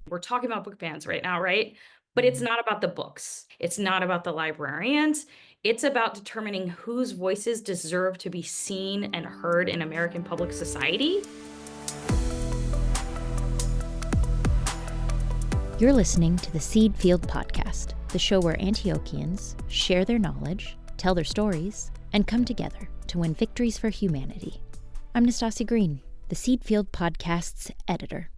We're talking about book bans right now, right? But it's not about the books. It's not about the librarians. It's about determining whose voices deserve to be seen and heard in American public society. You're listening to the Seed Field Podcast, the show where Antiochians share their knowledge, tell their stories, and come together to win victories for humanity. I'm Nastasia Green, the Seed Field Podcast's editor.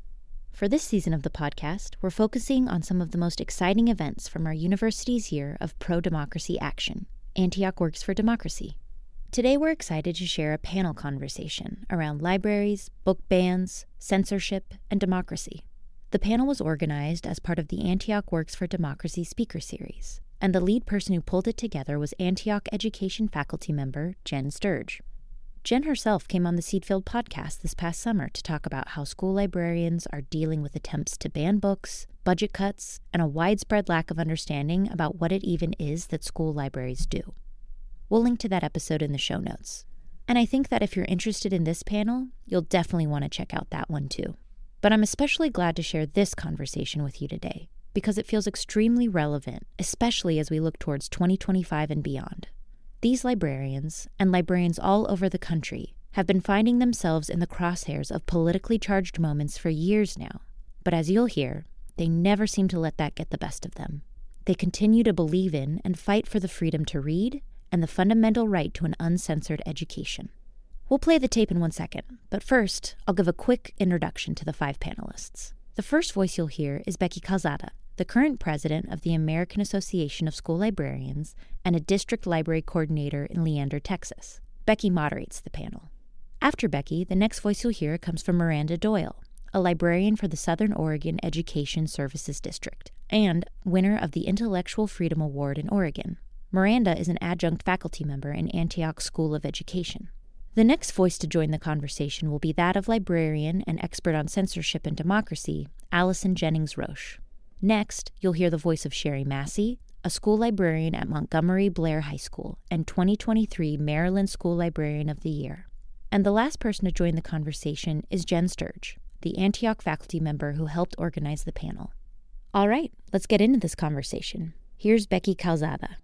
For this season of the podcast, we're focusing on some of the most exciting events from our university's year of pro-democracy action, Antioch Works for Democracy. Today we're excited to share a panel conversation around libraries, book bans, censorship, and democracy. The panel was organized as part of the Antioch Works for Democracy speaker series, and the lead person who pulled it together was Antioch education faculty member Jen Sturge. Jen herself came on the Seedfield podcast this past summer to talk about how school librarians are dealing with attempts to ban books, budget cuts, and a widespread lack of understanding about what it even is that school libraries do. We'll link to that episode in the show notes. And I think that if you're interested in this panel, you'll definitely want to check out that one too. But I'm especially glad to share this conversation with you today because it feels extremely relevant, especially as we look towards 2025 and beyond. These librarians, and librarians all over the country, have been finding themselves in the crosshairs of politically charged moments for years now. But as you'll hear, they never seem to let that get the best of them. They continue to believe in and fight for the freedom to read and the fundamental right to an uncensored education. We'll play the tape in 1 second, but first, I'll give a quick introduction to the 5 panelists. The first voice you'll hear is Becky Calzada, the current president of the American Association of School Librarians and a district library coordinator in Leander, Texas. Becky moderates the panel. After Becky, the next voice you'll hear comes from Miranda Doyle, a librarian for the Southern Oregon Education Services District and winner of the Intellectual Freedom Award in Oregon. Miranda is an adjunct faculty member in Antioch School of Education. The next voice to join the conversation will be that of librarian and expert on censorship and democracy, Allison Jennings-Roche. Next, you'll hear the voice of Sheri Massey, a school librarian at Montgomery Blair High School and 2023 Maryland School Librarian of the Year. And the last person to join the conversation is Jen Sturge, the Antioch faculty member who helped organize the panel. All right, let's get into this conversation. Here's Becky Calzada.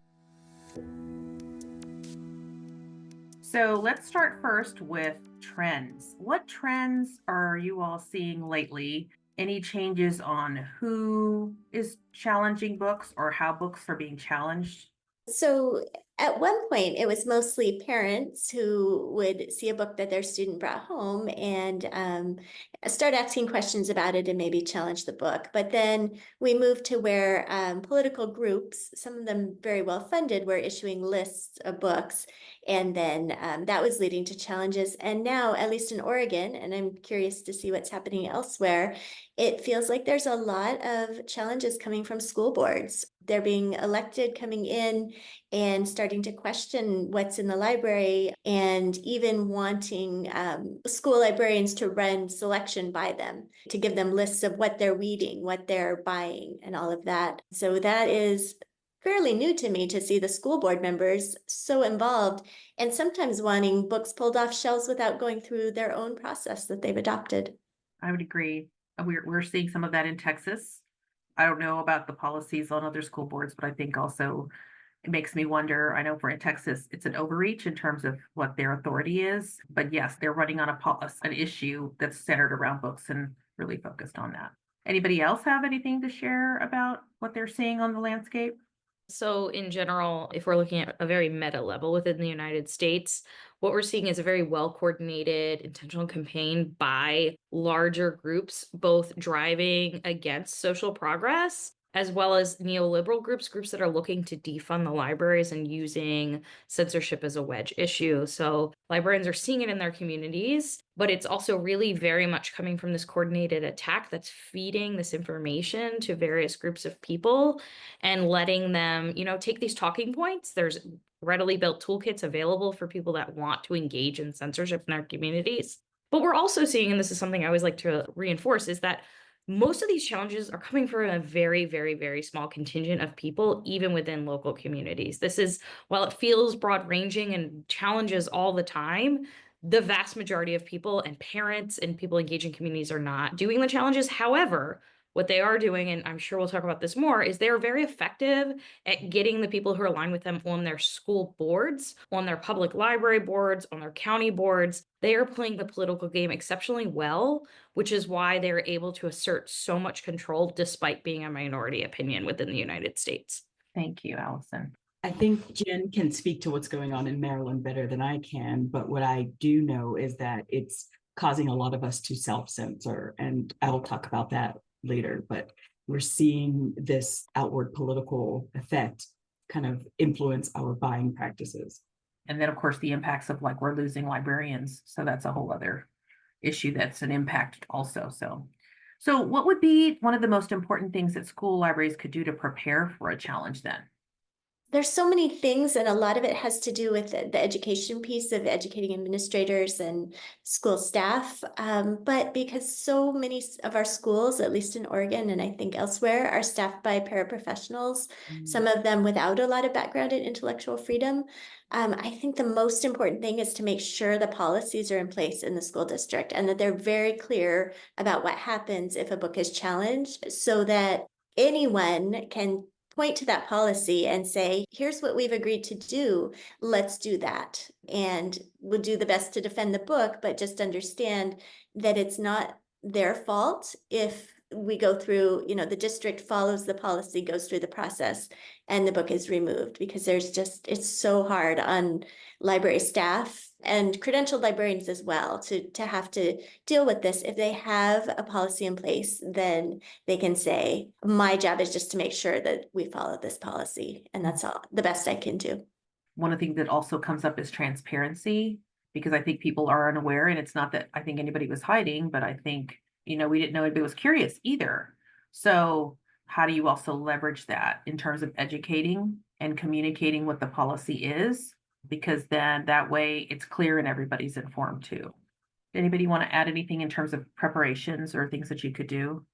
So let's start first with trends. What trends are you all seeing lately? Any changes on who is challenging books or how books are being challenged? So at one point, it was mostly parents who would see a book that their student brought home and start asking questions about it and maybe challenge the book. But then we moved to where political groups, some of them very well funded, were issuing lists of books. And then that was leading to challenges. And now, at least in Oregon, and I'm curious to see what's happening elsewhere, it feels like there's a lot of challenges coming from school boards. They're being elected, coming in and starting to question what's in the library and even wanting school librarians to run selection by them, to give them lists of what they're reading, what they're buying, and all of that. So that is fairly new to me to see the school board members so involved and sometimes wanting books pulled off shelves without going through their own process that they've adopted. I would agree. We're seeing some of that in Texas. I don't know about the policies on other school boards, but I think also it makes me wonder. I know in Texas, it's an overreach in terms of what their authority is. But yes, they're running on an issue that's centered around books and really focused on that. Anybody else have anything to share about what they're seeing on the landscape? So in general, if we're looking at a very meta level within the United States, what we're seeing is a very well-coordinated, intentional campaign by larger groups, both driving against social progress, as well as neoliberal groups that are looking to defund the libraries and using censorship as a wedge issue. So librarians are seeing it in their communities, but it's also really very much coming from this coordinated attack that's feeding this information to various groups of people and letting them, take these talking points. There's readily built toolkits available for people that want to engage in censorship in their communities. But we're also seeing, and this is something I always like to reinforce, is that most of these challenges are coming from a very, very, very small contingent of people, even within local communities. This is, while it feels broad ranging and challenges all the time, the vast majority of people and parents and people engaging communities are not doing the challenges. However, What they are doing, and I'm sure we'll talk about this more, is they're very effective at getting the people who are aligned with them on their school boards, on their public library boards, on their county boards. They are playing the political game exceptionally well, which is why they're able to assert so much control despite being a minority opinion within the United States. Thank you, Allison. I think Jen can speak to what's going on in Maryland better than I can, but what I do know is that it's causing a lot of us to self-censor, and I'll talk about that later, but we're seeing this outward political effect kind of influence our buying practices. And then, of course, the impacts of like we're losing librarians. So that's a whole other issue that's an impact also. So what would be one of the most important things that school libraries could do to prepare for a challenge then? There's so many things, and a lot of it has to do with the education piece of educating administrators and school staff. But because so many of our schools, at least in Oregon and I think elsewhere, are staffed by paraprofessionals, some of them without a lot of background in intellectual freedom, I think the most important thing is to make sure the policies are in place in the school district and that they're very clear about what happens if a book is challenged, so that anyone can point to that policy and say, here's what we've agreed to do, let's do that. And we'll do the best to defend the book, but just understand that it's not their fault if we go through, the district follows the policy, goes through the process, and the book is removed, because it's so hard on library staff and credentialed librarians as well to have to deal with this. If they have a policy in place, then they can say, my job is just to make sure that we follow this policy, and that's all the best I can do. One of the things that also comes up is transparency, because I think people are unaware, and it's not that I think anybody was hiding, but I think, we didn't know anybody was curious either. So how do you also leverage that in terms of educating and communicating what the policy is? Because then that way it's clear and everybody's informed too. Anybody want to add anything in terms of preparations or things that you could do?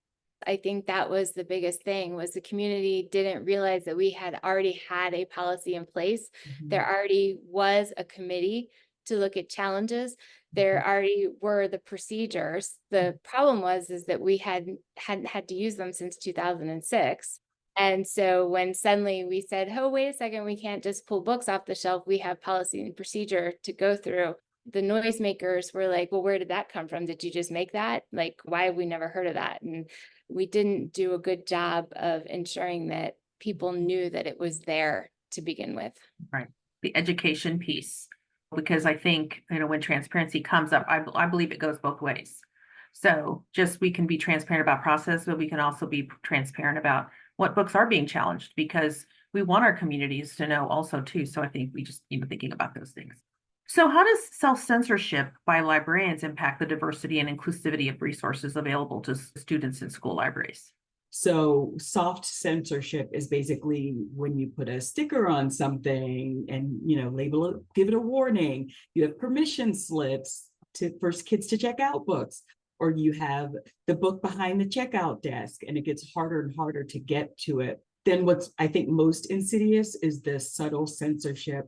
I think that was the biggest thing, was the community didn't realize that we had already had a policy in place. There already was a committee to look at challenges. There already were the procedures. The problem is that we hadn't had to use them since 2006. And so when suddenly we said, oh, wait a second, we can't just pull books off the shelf, we have policy and procedure to go through. The noisemakers were like, well, where did that come from? Did you just make that? Like, why have we never heard of that? And we didn't do a good job of ensuring that people knew that it was there to begin with. Right. The education piece, because I think, when transparency comes up, I believe it goes both ways. So just we can be transparent about process, but we can also be transparent about what books are being challenged, because we want our communities to know also too. So I think we just, thinking about those things. So how does self-censorship by librarians impact the diversity and inclusivity of resources available to students in school libraries? So soft censorship is basically when you put a sticker on something and, label it, give it a warning. You have permission slips for kids to check out books, or you have the book behind the checkout desk and it gets harder and harder to get to it. Then what's, I think, most insidious is the subtle censorship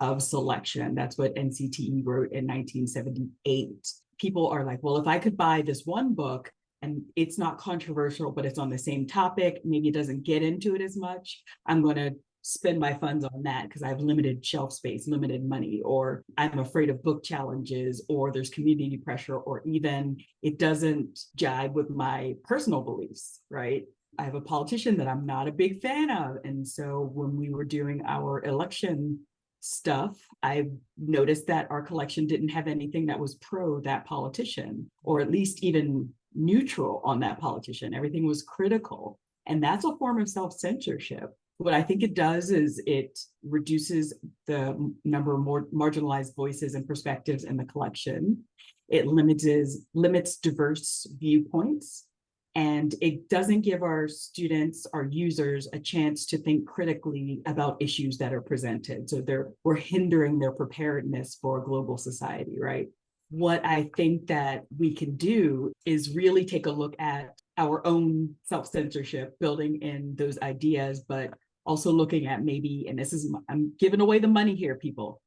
of selection. That's what NCTE wrote in 1978. People are like, well, if I could buy this one book and it's not controversial, but it's on the same topic, maybe it doesn't get into it as much, I'm going to spend my funds on that because I have limited shelf space, limited money, or I'm afraid of book challenges, or there's community pressure, or even it doesn't jive with my personal beliefs, right? I have a politician that I'm not a big fan of. And so when we were doing our election stuff, I noticed that our collection didn't have anything that was pro that politician, or at least even neutral on that politician. Everything was critical. And that's a form of self-censorship. What I think it does is it reduces the number of more marginalized voices and perspectives in the collection. It limits diverse viewpoints. And it doesn't give our students, our users, a chance to think critically about issues that are presented. So we're hindering their preparedness for a global society, right? What I think that we can do is really take a look at our own self-censorship, building in those ideas, but also looking at maybe, and I'm giving away the money here, people,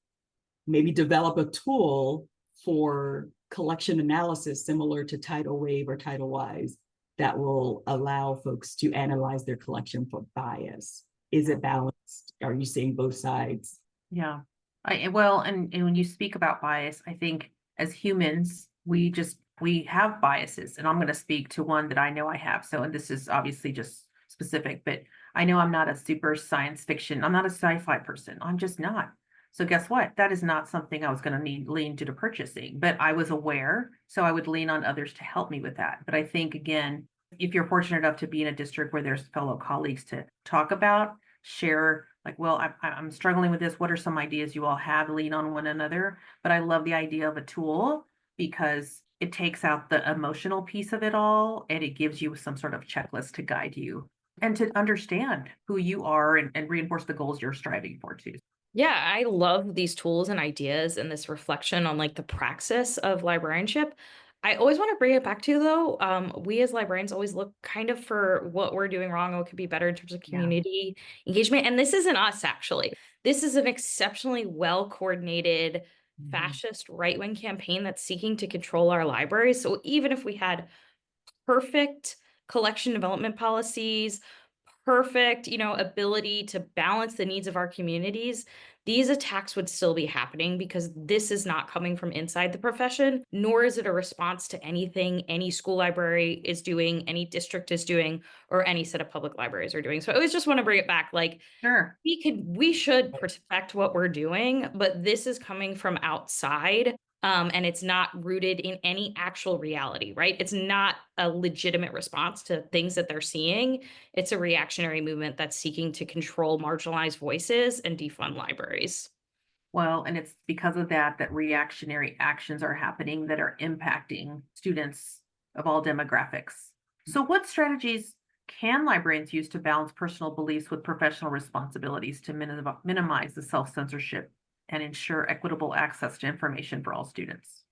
maybe develop a tool for collection analysis similar to Tidal Wave or Tidal Wise, that will allow folks to analyze their collection for bias. Is it balanced? Are you seeing both sides? Yeah. And when you speak about bias, I think as humans, we have biases, and I'm going to speak to one that I know I have. So, and this is obviously just specific, but I know I'm not a super science fiction. I'm not a sci-fi person. I'm just not. So guess what? That is not something I was going to lean to purchasing, but I was aware. So I would lean on others to help me with that. But I think, again, if you're fortunate enough to be in a district where there's fellow colleagues to talk about, share, like, well, I'm struggling with this. What are some ideas you all have? Lean on one another. But I love the idea of a tool because it takes out the emotional piece of it all, and it gives you some sort of checklist to guide you and to understand who you are and reinforce the goals you're striving for too. Yeah, I love these tools and ideas and this reflection on like the praxis of librarianship. I always want to bring it back to though, we as librarians always look kind of for what we're doing wrong, what could be better in terms of community engagement. And this isn't us actually. This is an exceptionally well coordinated fascist right-wing campaign that's seeking to control our libraries. So even if we had perfect collection development policies, perfect, ability to balance the needs of our communities, these attacks would still be happening because this is not coming from inside the profession, nor is it a response to anything any school library is doing, any district is doing, or any set of public libraries are doing. So I always just want to bring it back, like, Sure. we should protect what we're doing, but this is coming from outside. And it's not rooted in any actual reality, right? It's not a legitimate response to things that they're seeing. It's a reactionary movement that's seeking to control marginalized voices and defund libraries. Well, and it's because of that reactionary actions are happening that are impacting students of all demographics. So what strategies can librarians use to balance personal beliefs with professional responsibilities to minimize the self-censorship and ensure equitable access to information for all students?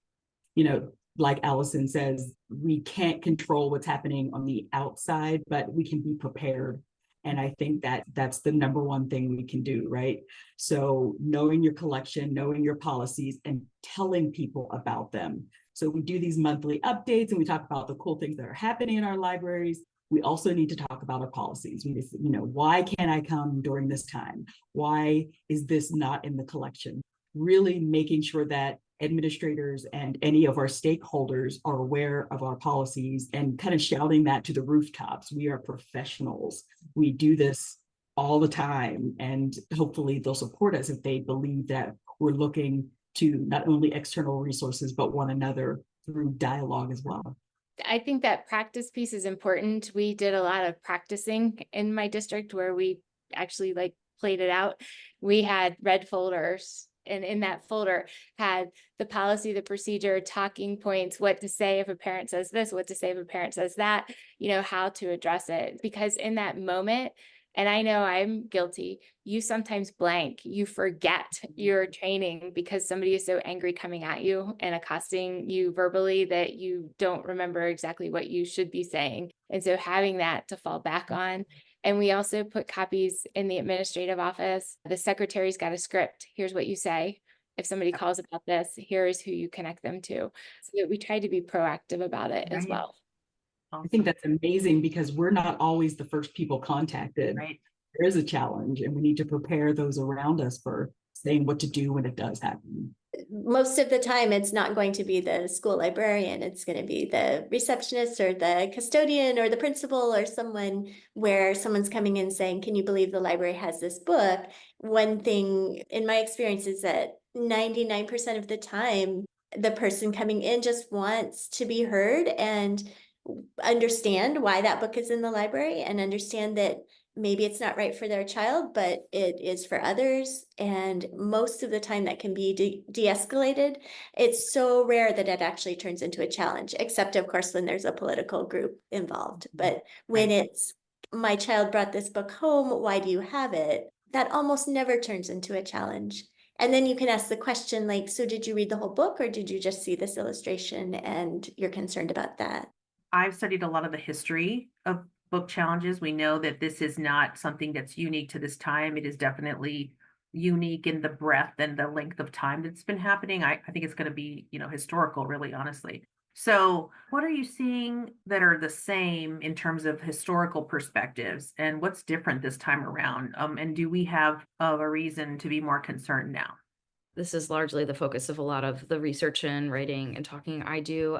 Like Allison says, we can't control what's happening on the outside, but we can be prepared. And I think that that's the number one thing we can do, right? So knowing your collection, knowing your policies, and telling people about them. So we do these monthly updates and we talk about the cool things that are happening in our libraries. We also need to talk about our policies. We just, why can't I come during this time? Why is this not in the collection? Really making sure that administrators and any of our stakeholders are aware of our policies and kind of shouting that to the rooftops. We are professionals. We do this all the time, and hopefully they'll support us if they believe that we're looking to not only external resources, but one another through dialogue as well. I think that practice piece is important. We did a lot of practicing in my district where we actually played it out. We had red folders, and in that folder had the policy, the procedure, talking points, what to say if a parent says this, what to say if a parent says that, how to address it. Because in that moment, and I know I'm guilty, you sometimes blank, you forget your training because somebody is so angry coming at you and accosting you verbally that you don't remember exactly what you should be saying. And so having that to fall back on. And we also put copies in the administrative office. The secretary's got a script. Here's what you say. If somebody calls about this, here's who you connect them to. So that we try to be proactive about it as well. I think that's amazing because we're not always the first people contacted. Right. There is a challenge, and we need to prepare those around us for saying what to do when it does happen. Most of the time, it's not going to be the school librarian. It's going to be the receptionist or the custodian or the principal or someone where someone's coming in saying, can you believe the library has this book? One thing in my experience is that 99% of the time, the person coming in just wants to be heard and understand why that book is in the library and understand that maybe it's not right for their child, but it is for others. And most of the time that can be de-escalated. It's so rare that it actually turns into a challenge, except of course, when there's a political group involved. But when it's, my child brought this book home, why do you have it? That almost never turns into a challenge. And then you can ask the question like, so did you read the whole book or did you just see this illustration and you're concerned about that? I've studied a lot of the history of book challenges. We know that this is not something that's unique to this time. It is definitely unique in the breadth and the length of time that's been happening. I think it's going to be, historical, really, honestly. So what are you seeing that are the same in terms of historical perspectives, and what's different this time around? And do we have a reason to be more concerned now? This is largely the focus of a lot of the research and writing and talking I do.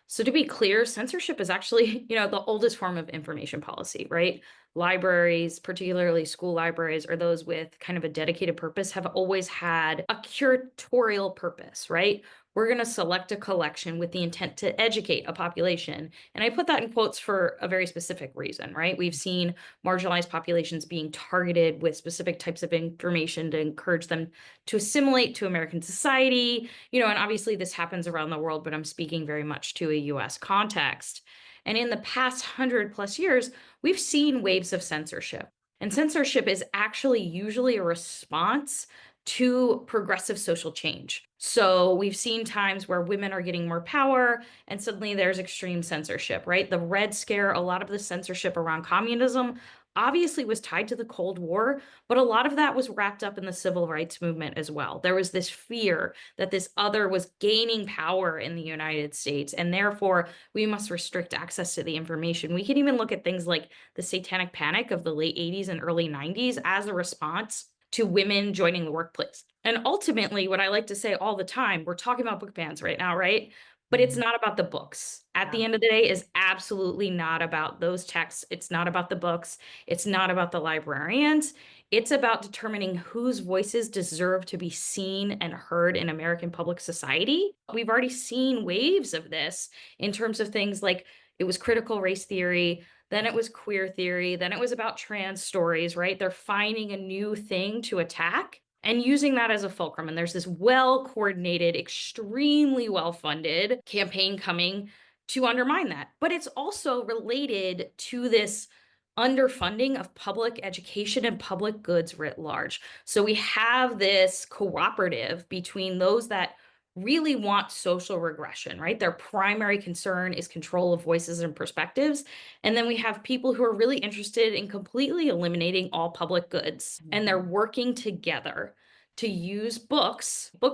So to be clear, censorship is actually, the oldest form of information policy, right? Libraries, particularly school libraries, or those with kind of a dedicated purpose, have always had a curatorial purpose, right? We're going to select a collection with the intent to educate a population. And I put that in quotes for a very specific reason, right? We've seen marginalized populations being targeted with specific types of information to encourage them to assimilate to American society, and obviously this happens around the world, but I'm speaking very much to a US context. And in the past 100+ years, we've seen waves of censorship. And censorship is actually usually a response to progressive social change. So we've seen times where women are getting more power and suddenly there's extreme censorship, right? The Red Scare, a lot of the censorship around communism obviously was tied to the Cold War, but a lot of that was wrapped up in the civil rights movement as well. There was this fear that this other was gaining power in the United States, and therefore we must restrict access to the information. We can even look at things like the Satanic Panic of the late 80s and early 90s as a response to women joining the workplace. And ultimately, what I like to say all the time, we're talking about book bans right now, right? But it's not about the books. At the end of the day, is absolutely not about those texts. It's not about the books. It's not about the librarians. It's about determining whose voices deserve to be seen and heard in American public society. We've already seen waves of this in terms of things like it was critical race theory, then it was queer theory, then it was about trans stories, right? They're finding a new thing to attack and using that as a fulcrum. And there's this well-coordinated, extremely well-funded campaign coming to undermine that. But it's also related to this underfunding of public education and public goods writ large. So we have this cooperative between those that really want social regression, right? Their primary concern is control of voices and perspectives. And then we have people who are really interested in completely eliminating all public goods. And they're working together to use book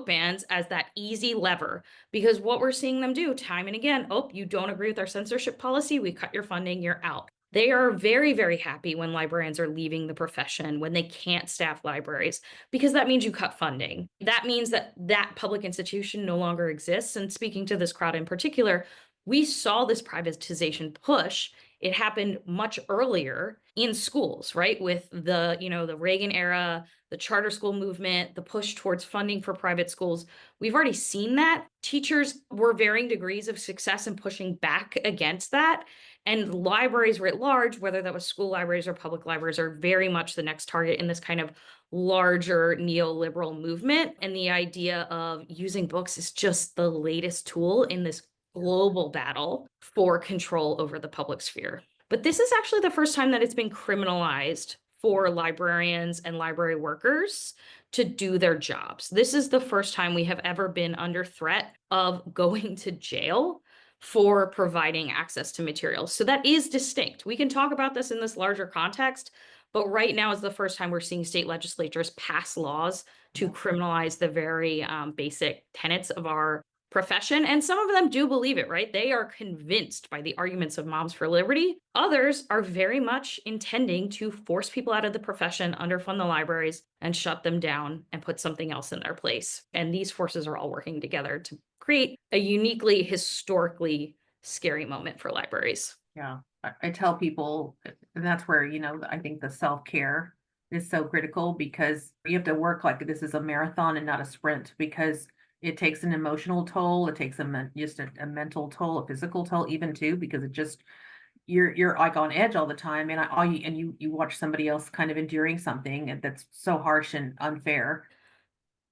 bans as that easy lever. Because what we're seeing them do time and again, oh, you don't agree with our censorship policy, we cut your funding, you're out. They are very, very happy when librarians are leaving the profession, when they can't staff libraries, because that means you cut funding. That means that that public institution no longer exists. And speaking to this crowd in particular, we saw this privatization push. It happened much earlier in schools, right? With the Reagan era, the charter school movement, the push towards funding for private schools. We've already seen that. Teachers were varying degrees of success in pushing back against that. And libraries writ large, whether that was school libraries or public libraries, are very much the next target in this kind of larger neoliberal movement. And the idea of using books is just the latest tool in this global battle for control over the public sphere. But this is actually the first time that it's been criminalized for librarians and library workers to do their jobs. This is the first time we have ever been under threat of going to jail for providing access to materials. So that is distinct. We can talk about this in this larger context, but right now is the first time we're seeing state legislatures pass laws to criminalize the very basic tenets of our profession. And some of them do believe it, right? They are convinced by the arguments of Moms for Liberty. Others are very much intending to force people out of the profession, underfund the libraries, and shut them down and put something else in their place. And these forces are all working together to create a uniquely, historically scary moment for libraries. Yeah, I tell people, and that's where, I think the self-care is so critical, because you have to work like this is a marathon and not a sprint, because it takes an emotional toll. It takes just a mental toll, a physical toll even too, because it just, you're like on edge all the time. And you watch somebody else kind of enduring something that's so harsh and unfair.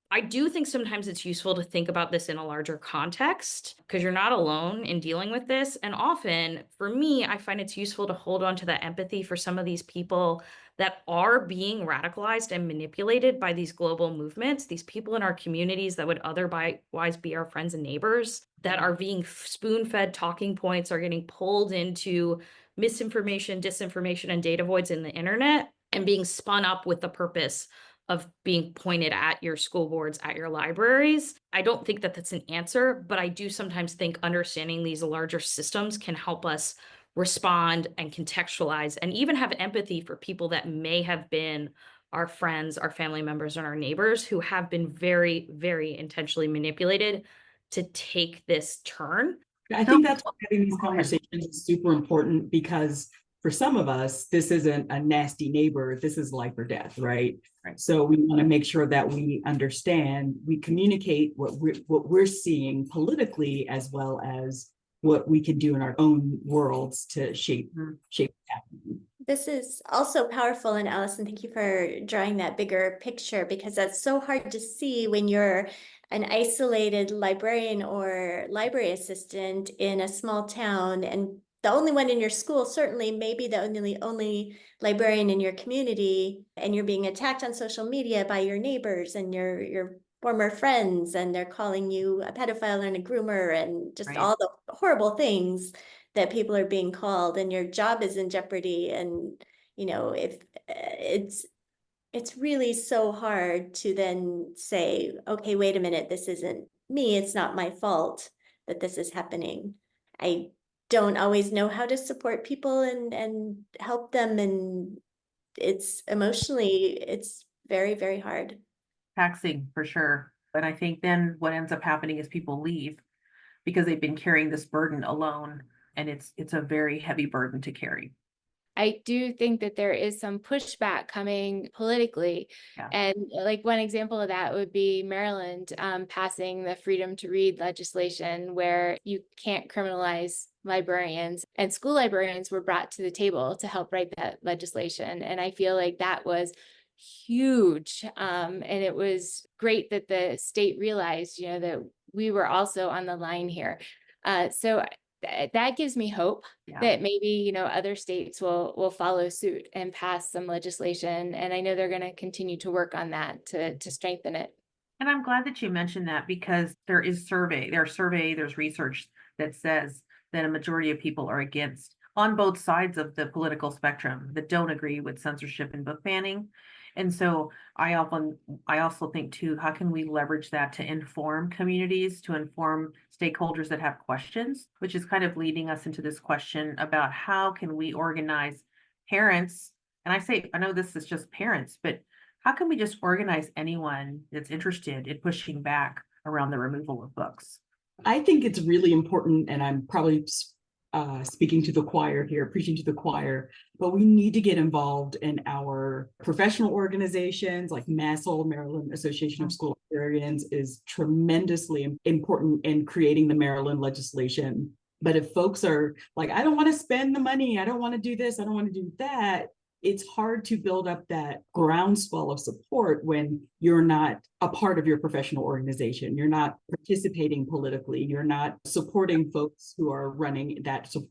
I do think sometimes it's useful to think about this in a larger context, because you're not alone in dealing with this. And often, for me, I find it's useful to hold on to that empathy for some of these people that are being radicalized and manipulated by these global movements, these people in our communities that would otherwise be our friends and neighbors, that are being spoon-fed talking points, are getting pulled into misinformation, disinformation, and data voids in the internet, and being spun up with the purpose of being pointed at your school boards, at your libraries. I don't think that that's an answer, but I do sometimes think understanding these larger systems can help us respond and contextualize and even have empathy for people that may have been our friends, our family members, and our neighbors who have been very, very intentionally manipulated to take this turn. I think that's why having these conversations is super important, because for some of us, this isn't a nasty neighbor, this is life or death, right? Right. So we want to make sure that we understand, we communicate what we're seeing politically, as well as what we can do in our own worlds to shape what's happening. This is also powerful, and Allison, thank you for drawing that bigger picture, because that's so hard to see when you're an isolated librarian or library assistant in a small town, and the only one in your school, certainly maybe the only librarian in your community, and you're being attacked on social media by your neighbors and your former friends, and they're calling you a pedophile and a groomer and just all the horrible things that people are being called, and your job is in jeopardy. And, you know, if it's really so hard to then say, okay, wait a minute, this isn't me. It's not my fault that this is happening. I don't always know how to support people and help them. And it's emotionally, it's very, very hard. Taxing for sure. But I think then what ends up happening is people leave because they've been carrying this burden alone. And it's a very heavy burden to carry. I do think that there is some pushback coming politically. Yeah. And like one example of that would be Maryland passing the freedom to read legislation, where you can't criminalize librarians, and school librarians were brought to the table to help write that legislation. And I feel like that was huge. And it was great that the state realized, you know, that we were also on the line here. So that gives me hope that maybe, you know, other states will follow suit and pass some legislation. And I know they're going to continue to work on that to strengthen it. And I'm glad that you mentioned that, because there's research that says that a majority of people are against, on both sides of the political spectrum, that don't agree with censorship and book banning. And so I also think too, how can we leverage that to inform communities, to inform stakeholders that have questions, which is kind of leading us into this question about how can we organize parents. And I know this is just parents, but how can we just organize anyone that's interested in pushing back around the removal of books? I think it's really important, and I'm probably speaking to the choir here, preaching to the choir, but we need to get involved in our professional organizations like MASL, Maryland Association of School Librarians, is tremendously important in creating the Maryland legislation. But if folks are like, I don't want to spend the money, I don't want to do this, I don't want to do that, it's hard to build up that groundswell of support when you're not a part of your professional organization. You're not participating politically. You're not supporting folks who are running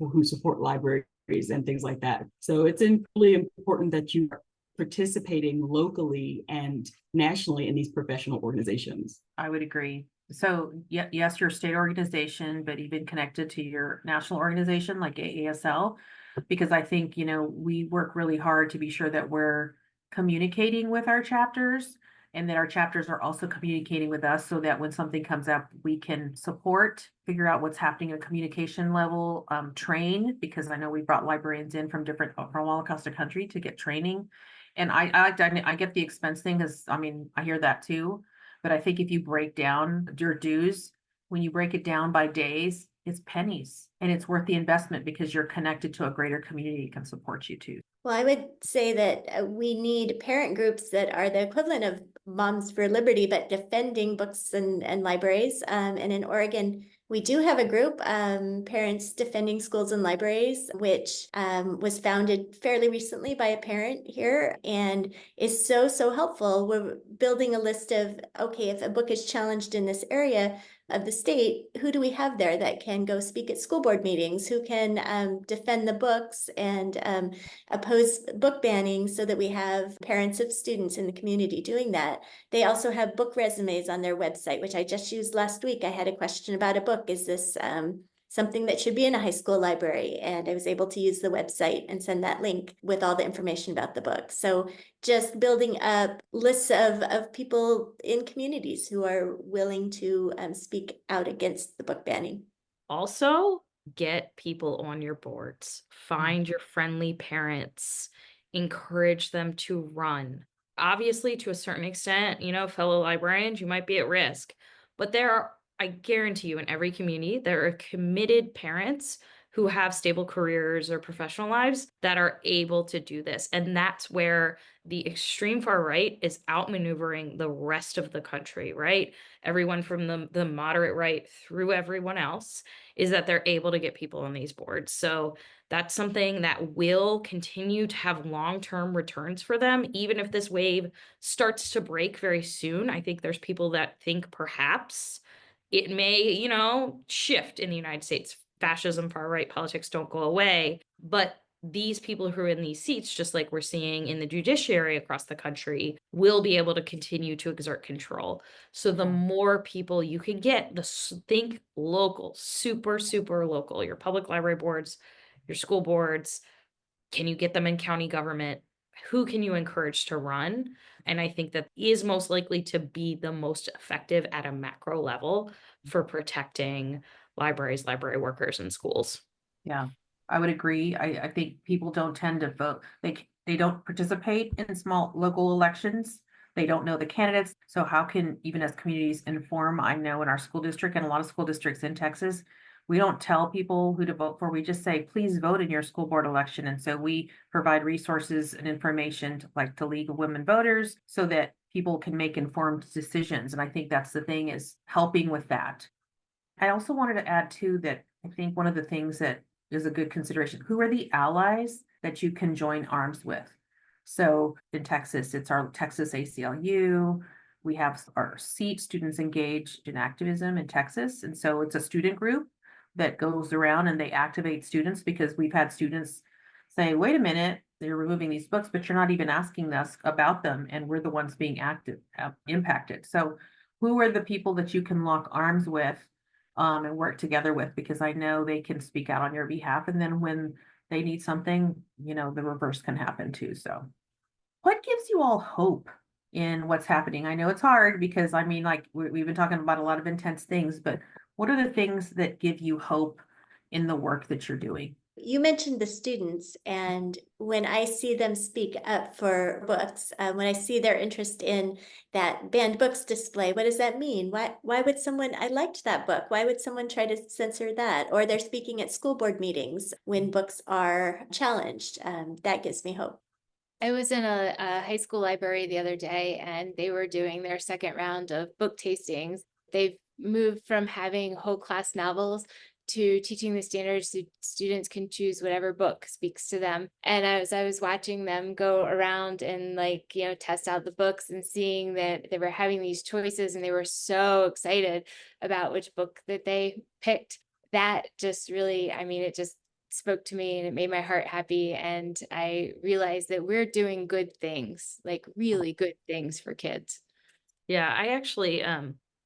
who support libraries and things like that. So it's really important that you are participating locally and nationally in these professional organizations. I would agree. So yes, your state organization, but even connected to your national organization like AASL, because I think, you know, we work really hard to be sure that we're communicating with our chapters, and that our chapters are also communicating with us, so that when something comes up, we can support, figure out what's happening at a communication level, train, because I know we brought librarians in from all across the country to get training. And I get the expense thing, because I mean, I hear that too. But I think if you break down your dues, when you break it down by days, it's pennies, and it's worth the investment because you're connected to a greater community that can support you too. Well, I would say that we need parent groups that are the equivalent of Moms for Liberty, but defending books and libraries. And in Oregon, we do have a group, Parents Defending Schools and Libraries, which was founded fairly recently by a parent here, and is so helpful. We're building a list of, okay, if a book is challenged in this area of the state, who do we have there that can go speak at school board meetings, who can defend the books and oppose book banning, so that we have parents of students in the community doing that. They also have book resumes on their website, which I just used last week. I had a question about a book. Is this something that should be in a high school library. And I was able to use the website and send that link with all the information about the book. So just building up lists of people in communities who are willing to speak out against the book banning. Also, get people on your boards, find your friendly parents, encourage them to run. Obviously, to a certain extent, fellow librarians, you might be at risk, but I guarantee you, in every community, there are committed parents who have stable careers or professional lives that are able to do this. And that's where the extreme far right is outmaneuvering the rest of the country, right? Everyone from the moderate right through everyone else is that they're able to get people on these boards. So that's something that will continue to have long-term returns for them, even if this wave starts to break very soon. I think there's people that think perhaps it may, shift in the United States. Fascism, far right politics don't go away, but these people who are in these seats, just like we're seeing in the judiciary across the country, will be able to continue to exert control. So the more people you can get, think local, super, super local, your public library boards, your school boards, can you get them in county government? Who can you encourage to run? And I think that is most likely to be the most effective at a macro level for protecting libraries, library workers, and schools. Yeah, I would agree. I think people don't tend to vote. They don't participate in small local elections. They don't know the candidates. So how can, even as communities, inform? I know in our school district and a lot of school districts in Texas, we don't tell people who to vote for. We just say, please vote in your school board election. And so we provide resources and information to League of Women Voters so that people can make informed decisions. And I think that's the thing, is helping with that. I also wanted to add too that I think one of the things that is a good consideration, who are the allies that you can join arms with? So in Texas, it's our Texas ACLU. We have our SEAT, Students Engaged in Activism in Texas. And so it's a student group that goes around and they activate students, because we've had students say, wait a minute, they're removing these books, but you're not even asking us about them. And we're the ones being impacted. So who are the people that you can lock arms with and work together with? Because I know they can speak out on your behalf. And then when they need something, the reverse can happen too. So what gives you all hope in what's happening? I know it's hard because we've been talking about a lot of intense things, but what are the things that give you hope in the work that you're doing? You mentioned the students, and when I see them speak up for books, when I see their interest in that banned books display, what does that mean? Why would someone, I liked that book, why would someone try to censor that? Or they're speaking at school board meetings when books are challenged. That gives me hope. I was in a high school library the other day, and they were doing their second round of book tastings. They've moved from having whole class novels to teaching the standards so students can choose whatever book speaks to them. And as I was watching them go around and test out the books and seeing that they were having these choices and they were so excited about which book that they picked, that just really, it just spoke to me and it made my heart happy. And I realized that we're doing good things, really good things for kids. Yeah, I actually,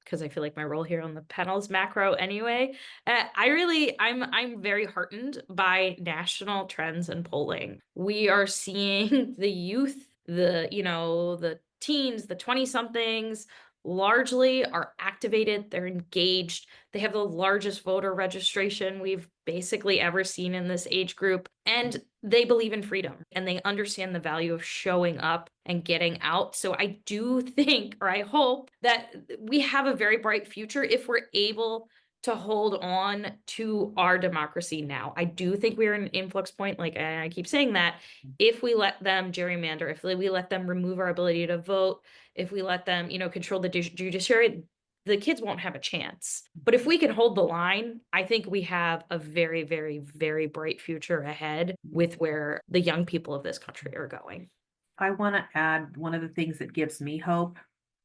because I feel like my role here on the panel is macro anyway. I'm very heartened by national trends and polling. We are seeing the youth, the teens, the 20-somethings largely are activated. They're engaged. They have the largest voter registration we've basically ever seen in this age group. And they believe in freedom and they understand the value of showing up and getting out. So I do think, or I hope, that we have a very bright future if we're able to hold on to our democracy now. I do think we're in an influx point, like I keep saying that, if we let them gerrymander, if we let them remove our ability to vote, if we let them, control the judiciary, the kids won't have a chance. But if we can hold the line, I think we have a very, very, very bright future ahead with where the young people of this country are going. I want to add one of the things that gives me hope,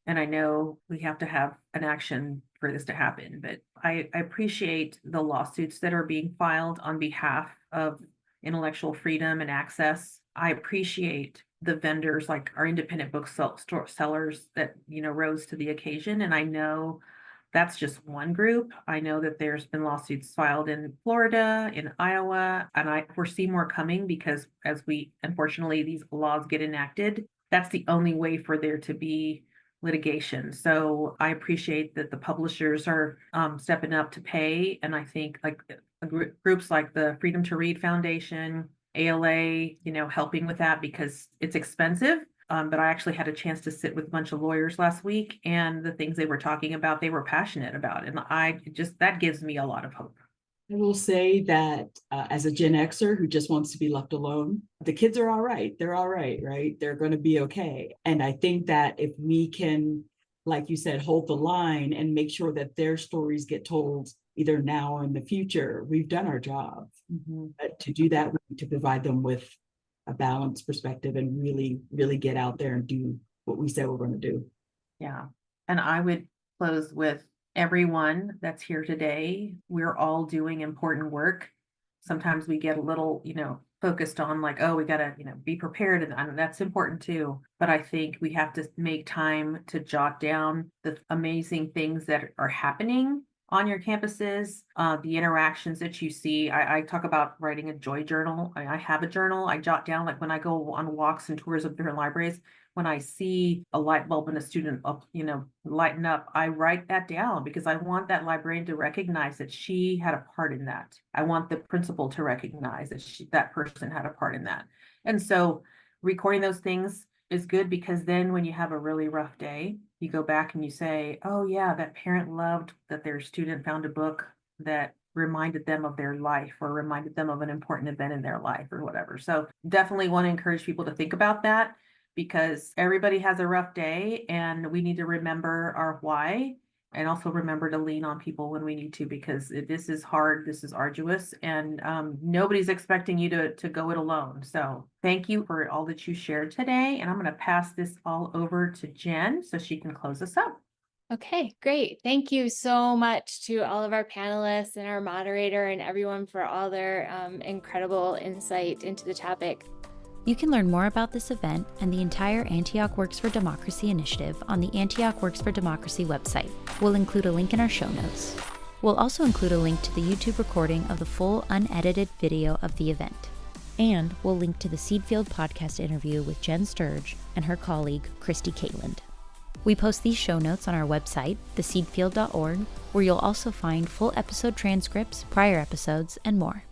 and I know we have to have an action for this to happen, but I appreciate the lawsuits that are being filed on behalf of intellectual freedom and access. I appreciate the vendors, like our independent book sellers that, rose to the occasion. And I know that's just one group. I know that there's been lawsuits filed in Florida, in Iowa, and I foresee more coming because unfortunately, these laws get enacted, that's the only way for there to be litigation. So I appreciate that the publishers are stepping up to pay. And I think like groups like the Freedom to Read Foundation, ALA, helping with that because it's expensive. But I actually had a chance to sit with a bunch of lawyers last week, and the things they were talking about, they were passionate about. And that gives me a lot of hope. I will say that as a Gen Xer who just wants to be left alone, the kids are all right. They're all right, right? They're going to be okay. And I think that if we can, like you said, hold the line and make sure that their stories get told either now or in the future, we've done our job. But to do that, we need to provide them with a balanced perspective and really, really get out there and do what we said we're going to do. Yeah. And I would close with everyone that's here today. We're all doing important work. Sometimes we get a little, focused on like, oh, we got to, be prepared. And that's important too. But I think we have to make time to jot down the amazing things that are happening on your campuses, the interactions that you see. I talk about writing a joy journal. I have a journal. I jot down, like when I go on walks and tours of different libraries, when I see a light bulb in a student up, lighten up, I write that down because I want that librarian to recognize that she had a part in that. I want the principal to recognize that that person had a part in that. And so recording those things is good because then when you have a really rough day, you go back and you say, oh yeah, that parent loved that their student found a book that reminded them of their life or reminded them of an important event in their life or whatever. So definitely want to encourage people to think about that because everybody has a rough day and we need to remember our why and also remember to lean on people when we need to because this is hard, this is arduous, and nobody's expecting you to go it alone. So thank you for all that you shared today. And I'm going to pass this all over to Jen so she can close us up. Okay, great. Thank you so much to all of our panelists and our moderator and everyone for all their incredible insight into the topic. You can learn more about this event and the entire Antioch Works for Democracy initiative on the Antioch Works for Democracy website. We'll include a link in our show notes. We'll also include a link to the YouTube recording of the full unedited video of the event. And we'll link to the Seed Field podcast interview with Jen Sturge and her colleague, Christy Caitland. We post these show notes on our website, theseedfield.org, where you'll also find full episode transcripts, prior episodes, and more.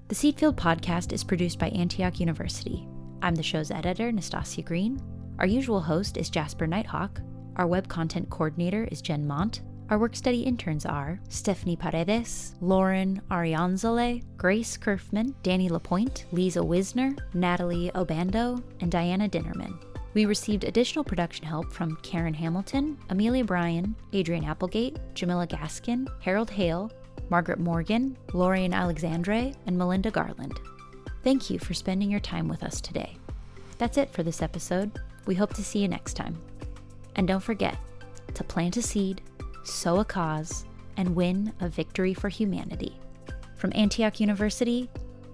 The Seed Field podcast is produced by Antioch University. I'm the show's editor, Nastasia Green. Our usual host is Jasper Nighthawk. Our web content coordinator is Jen Mont. Our work study interns are Stephanie Paredes, Lauren Arianzale, Grace Kerfman, Danny Lapointe, Lisa Wisner, Natalie Obando, and Diana Dinnerman. We received additional production help from Karen Hamilton, Amelia Bryan, Adrian Applegate, Jamila Gaskin, Harold Hale, Margaret Morgan, Lorian Alexandre, and Melinda Garland. Thank you for spending your time with us today. That's it for this episode. We hope to see you next time. And don't forget to plant a seed, sow a cause, and win a victory for humanity. From Antioch University,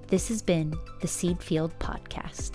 this has been the Seed Field Podcast.